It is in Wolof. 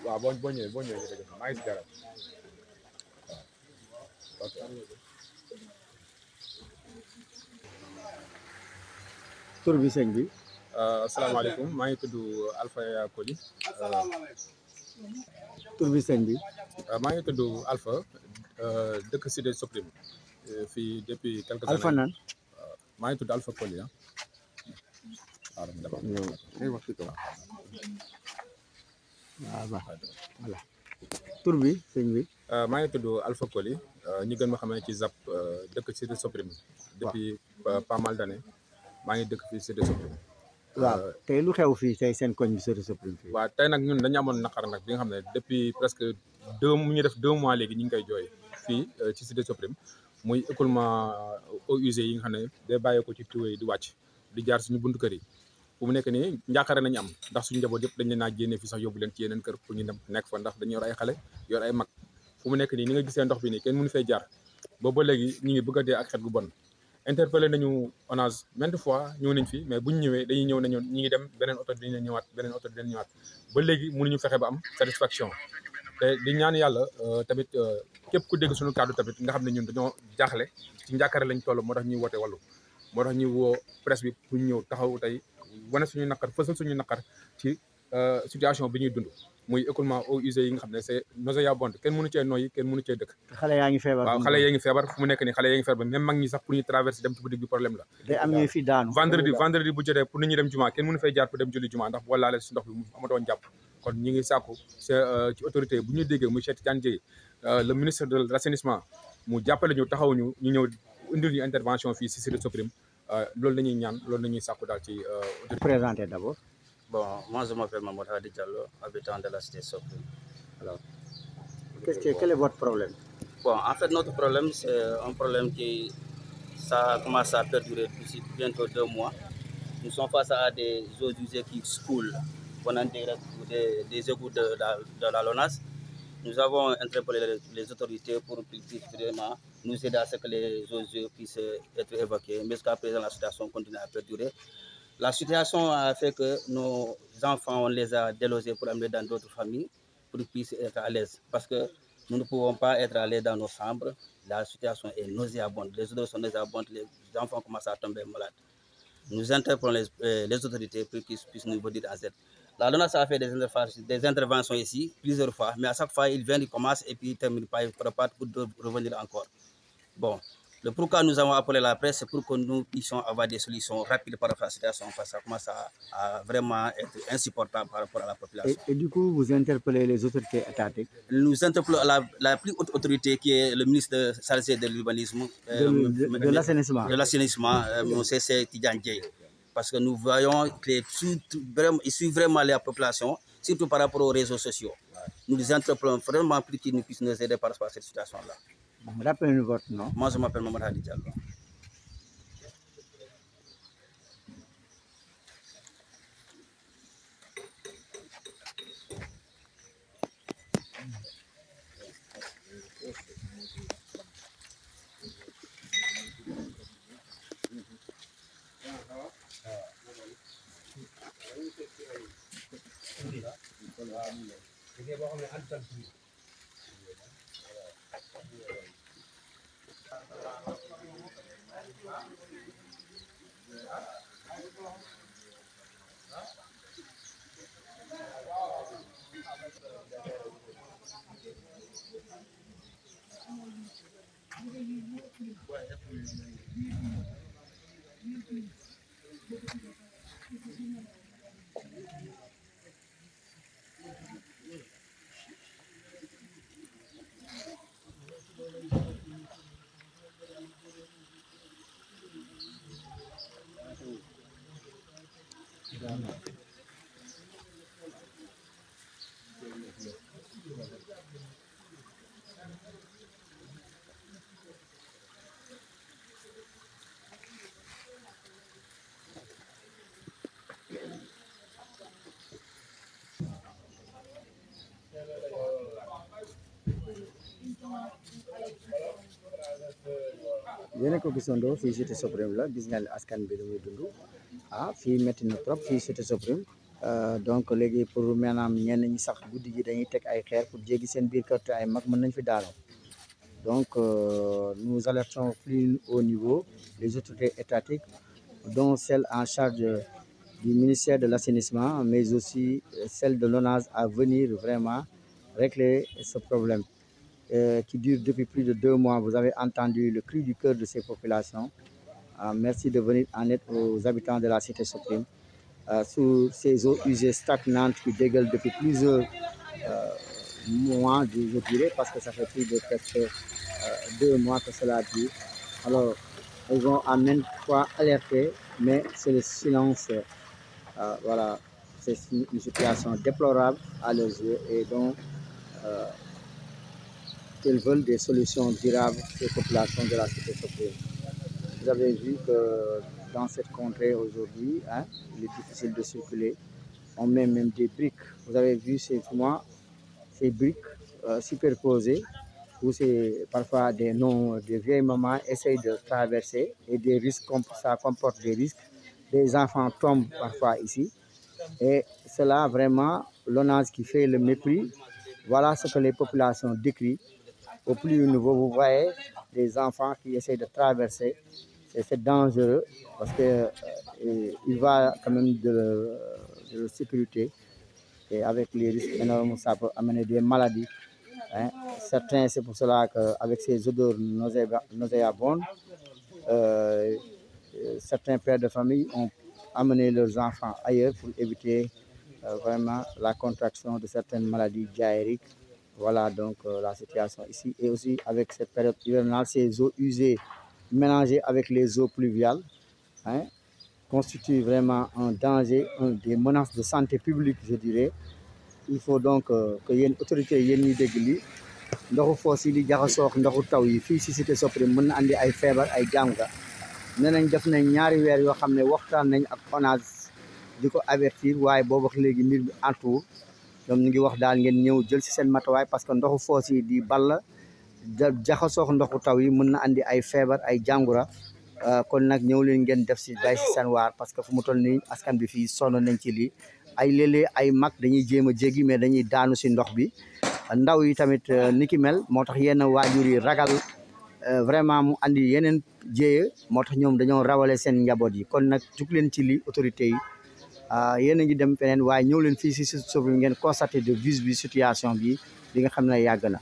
waaw boo ñëwee maa ngi si garab ok. tur bi sëñ bi. asalaamaaleykum maa ngi tudd Alpha Koli. tur bi sëñ bi. maa ngi tudd Alpha dëkk Cité Soprim fii depuis quelques années. Alpha nan. maa ngi tudd Alpha Koli ah. waaw voilà tur bi sëñ bi. maa ngi tudd Alpha Koli ñi gën ma xamee ci Zap dëkk Cité Soprim. depuis pas mal d'années maa ngi dëkk fii Cité Soprim. waaw tey lu xew fii tey seen koñ bi Cité Soprim fii. waaw tey nag ñun dañu amoon naqar nag bi nga xam ne depuis presque ñu def 2 mois léegi ñu ngi koy jooy fii ci Cité Soprim muy écoulement eaux usées yi nga xam ne day bàyyeekoo ci tuyau yi di wàcc di jaar suñu buntu kër yi. fu mu nekk nii njàqare nañu am ndax suñu njaboot yëpp dañ leen naa génne fii sax yóbbu leen ci yeneen kër pour ñu dem nekk fa ndax dañu yor ay xale yor ay mag fu mu nekk nii ni nga gisee ndox bi nii kenn mënu fay jaar boobu ba léegi ñu ngi bëgg a dee ak xet gu bon. interpellé nañu ONAS maintes fois ñëw nañ fi mais buñ ñëwee dañuy ñëw nañu ñi ngi dem beneen oto dina ñëwaat beneen oto dina ñëwaat ba léegi mënuñu fexe ba am satisfaction te di ñaan yàlla tamit képp ku dégg suñu kàddu tamit nga xam ne ñun dañoo jaaxle ci njàqare lañ toll moo tax ñuy woote wàllu moo tax ñuy woo presse bi pour ñëw taxaw tey wane suñu naqar fësal suñu naqar ci situation bi ñuy dund muy écoulement eaux usées yi nga xam ne c'est nauséabond kenn mënu cee noyyi kenn mënu cee dëkk. xale yaa ngi feebar. waaw xale yaa ngi feebar fu mu nekk nii xale yaa ngi feebar même mag ñi sax pour ñu traverser dem ci boutique bi problème la. day am ñuy fi daanu. vendredi bu jotee pour nit ñi dem jumaa kenn mënu fay jaar pour dem julli jumaa ndax boo laalee si ndox bi mu amatoon jàpp kon ñi ngi sàkku ci autorité bu ñu déggee muy Cheikh Tidiane Dièye le ministre de l'assainissement mu jàppale ñu taxaw ñu ñëw indil ñu intervention fii si Cité Soprim loolu la ñuy ñaan loolu la ñuy sàkku daal ci présenter d'abord. Bon, moi je m'appelle Mamadou Hadi Diallo, habitant de la Cité Soprim. Alors, quel est votre problème? Bon, en fait, notre problème, c'est un problème qui ça commence à perdurer depuis bientôt 2 mois. Nous sommes face à des eaux usées qui coulent venant des égouts de la LONASE. Nous avons interpellé les autorités pour qu'ils puissent vraiment nous aider à ce que les eaux usées puissent être évacuées. Mais jusqu'à présent, la situation continue à perdurer. La situation a fait que nos enfants, on les a délogés pour amener dans d'autres familles pour qu'ils puissent être à l'aise. Parce que nous ne pouvons pas être à l'aise dans nos chambres. La situation est nauséabonde. Les odeurs sont nauséabondes. Les enfants commencent à tomber malades. Nous interpellons les autorités pour qu'ils puissent nous venir à aide. La LONASE a fait des interventions ici plusieurs fois, mais à chaque fois, ils viennent, ils commencent et puis ils ne terminent pas, ils repartent pour revenir encore. Bon. Le pourquoi nous avons appelé la presse, c'est pour que nous puissions avoir des solutions rapides par rapport à la situation, parce que ça commence à vraiment être insupportable par rapport à la population. Et du coup, vous interpellez les autorités étatiques? Nous interpellons la plus haute autorité qui est le ministre chargé de l'urbanisme, de l'assainissement. De l'assainissement, M. Cheikh Tidiane Dièye. Parce que nous voyons qu'il suit vraiment la population, surtout par rapport aux réseaux sociaux. Nous les interpellons vraiment pour qu'ils puissent nous aider par rapport à cette situation-là. Rappelez-nous votre nom. Moi, je m'appelle Mamadou Hadi Diallo. yéen a ko gisandoo fii cité Soprim la gis ngeen askan bi lu muy dund fii métti na trop fii cité Soprim donc léegi pour maanaam ñenn ñi sax guddi gi dañuy teg ay xeer pour jéggi seen biir kër te ay mag mën nañ fi daanoo donc nous alertons plus haut niveau les autorités étatiques dont celle en charge du ministère de l'assainissement mais aussi celle de l'ONAS à venir vraiment régler ce problème qui dure depuis plus de 2 mois. Vous avez entendu le cri du cœur de ces populations. Merci de venir en aide aux habitants de la cité Soprim sur ces eaux usées stagnantes qui dégueulent depuis plusieurs mois, je dirais, parce que ça fait plus de presque 2 mois que cela dure. Alors, ils ont en même fois alerté, mais c'est le silence. Voilà, c'est une situation déplorable à leurs yeux et donc qu'ils veulent des solutions durables aux populations de la cité Soprim. Vous avez vu que dans cette contrée aujourd'hui, il est difficile de circuler. On met même des briques. Vous avez vu ces briques superposées où c'est parfois des vieilles mamans essayent de traverser et des risques, ça comporte des risques. Des enfants tombent parfois ici. Et cela vraiment, l'ONAS qui fait le mépris, voilà ce que les populations décrivent. Au plus haut niveau, vous voyez des enfants qui essaient de traverser. C'est dangereux parce qu'il va quand même de la sécurité. Et avec les risques énormes, ça peut amener des maladies. Certains, c'est pour cela qu'avec ces odeurs nauséabondes, certains pères de famille ont amené leurs enfants ailleurs pour éviter vraiment la contraction de certaines maladies diarrhéiques. Voilà donc la situation ici. Et aussi avec cette période hivernale, ces eaux usées mélangées avec les eaux pluviales constituent vraiment un danger, des menaces de santé publique, je dirais. Il faut donc que les autorités yéen ñi dégg li ndoxu foos yi di jaxasoo ndoxu taw yi fii si cité Soprim mën na andi ay feebar ay jàngoro. Nee nañ def nañ ñaari weer yoo xam ne waxtaan nañ ak ONAS di ko avertir waaye boobu ak léegi mbir mi antuwul ñoom ñu ngi wax daal ngeen ñëw jël si seen matuwaay parce que ndoxu foos yi di ball jaxasoo ndoxu taw yi mën na andi ay feebar ay jàngoro kon nag ñëw leen ngeen def si bay si seen waar parce que fu mu toll nii askan bi fii sonn nañ ci lii ay léeg-léeg ay mag dañuy jéem a jéggi mais dañuy daanu si ndox bi ndaw yi tamit ni ki mel moo tax yenn waajur yi ragal vraiment mu andi yeneen jéye moo tax ñoom dañoo rawale seen njaboot yi kon nag jug leen ci lii autorité yi yéen a ngi dem feneen waaye ñëw leen fii si Soprim ngeen constaté de visu bi situation bi nga xam ne yàgg na